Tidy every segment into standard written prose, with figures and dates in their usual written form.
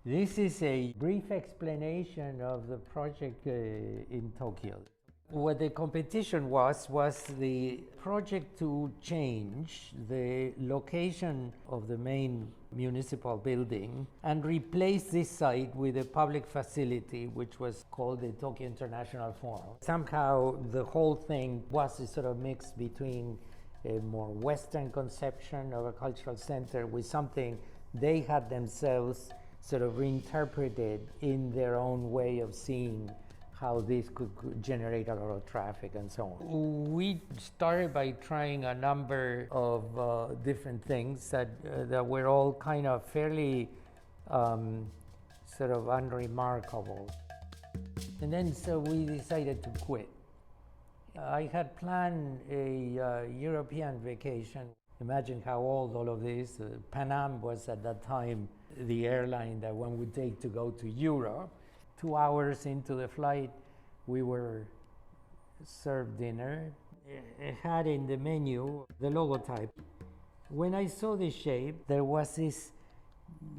This is a brief explanation of the project in Tokyo. What the competition was the project to change the location of the main municipal building and replace this site with a public facility which was called the Tokyo International Forum. Somehow the whole thing was a sort of mix between a more Western conception of a cultural center with something they had themselves sort of reinterpreted in their own way of seeing how this could generate a lot of traffic and so on. We started by trying a number of different things that were all kind of fairly sort of unremarkable. And then so we decided to quit. I had planned a European vacation. Imagine how old all of this. Pan Am was at that time the airline that one would take to go to Europe. 2 hours into the flight, we were served dinner. It had in the menu the logotype. When I saw the shape, there was this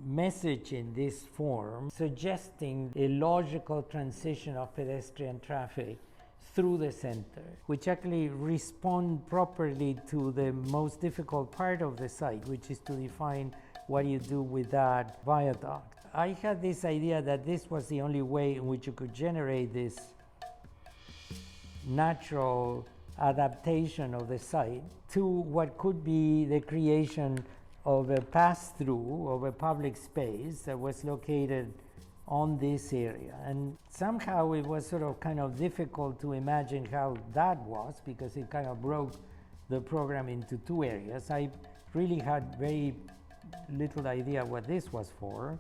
message in this form suggesting a logical transition of pedestrian traffic through the center, which actually respond properly to the most difficult part of the site, which is to define what you do with that viaduct. I had this idea that this was the only way in which you could generate this natural adaptation of the site to what could be the creation of a pass-through of a public space that was located on this area. And somehow it was sort of kind of difficult to imagine how that was, because it kind of broke the program into two areas. I really had very little idea what this was for.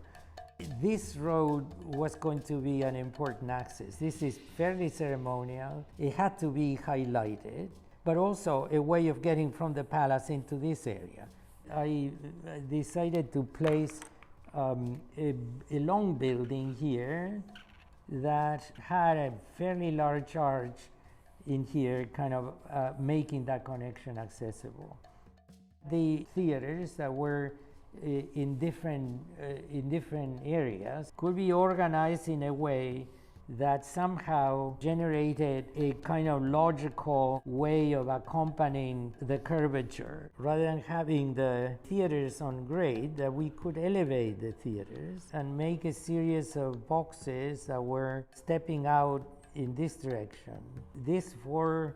This road was going to be an important access. This is fairly ceremonial. It had to be highlighted, but also a way of getting from the palace into this area. I decided to place a long building here that had a fairly large arch in here, kind of making that connection accessible. The theaters that were in different areas could be organized in a way that somehow generated a kind of logical way of accompanying the curvature. Rather than having the theaters on grade, that we could elevate the theaters and make a series of boxes that were stepping out in this direction. These 4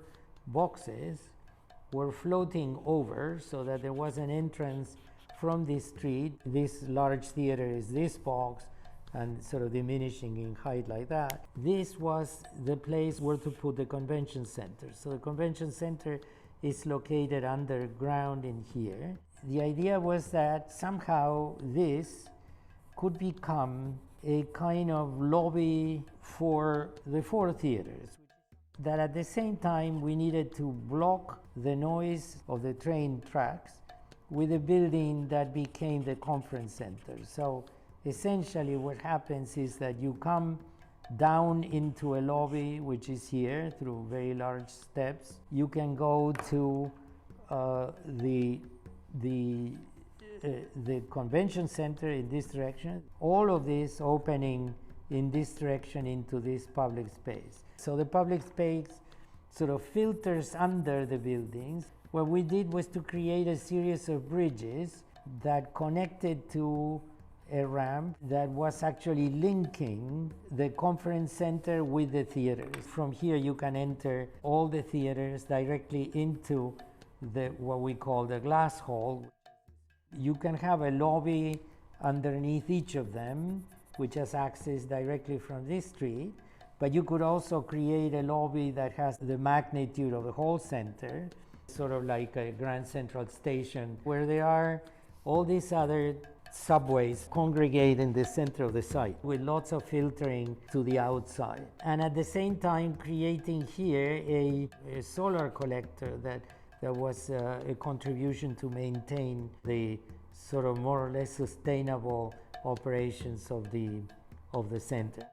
boxes were floating over so that there was an entrance from this street. This large theater is this box, and sort of diminishing in height like that. This was the place where to put the convention center. So the convention center is located underground in here. The idea was that somehow this could become a kind of lobby for the 4 theaters. That at the same time we needed to block the noise of the train tracks with a building that became the conference center. So essentially what happens is that you come down into a lobby, which is here through very large steps. You can go to the convention center in this direction. All of this opening in this direction into this public space. So the public space sort of filters under the buildings. What we did was to create a series of bridges that connected to a ramp that was actually linking the conference center with the theaters. From here you can enter all the theaters directly into what we call the glass hall. You can have a lobby underneath each of them, which has access directly from this street, but you could also create a lobby that has the magnitude of the whole center, sort of like a Grand Central Station, where there are all these other subways congregate in the center of the site with lots of filtering to the outside. And at the same time creating here a solar collector that was a contribution to maintain the sort of more or less sustainable operations of the center.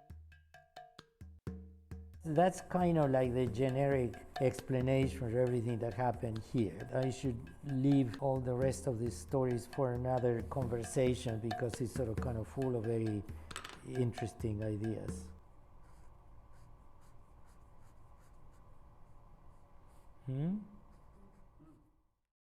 That's kind of like the generic explanation for everything that happened here. I should leave all the rest of these stories for another conversation because it's sort of kind of full of very interesting ideas. Hmm?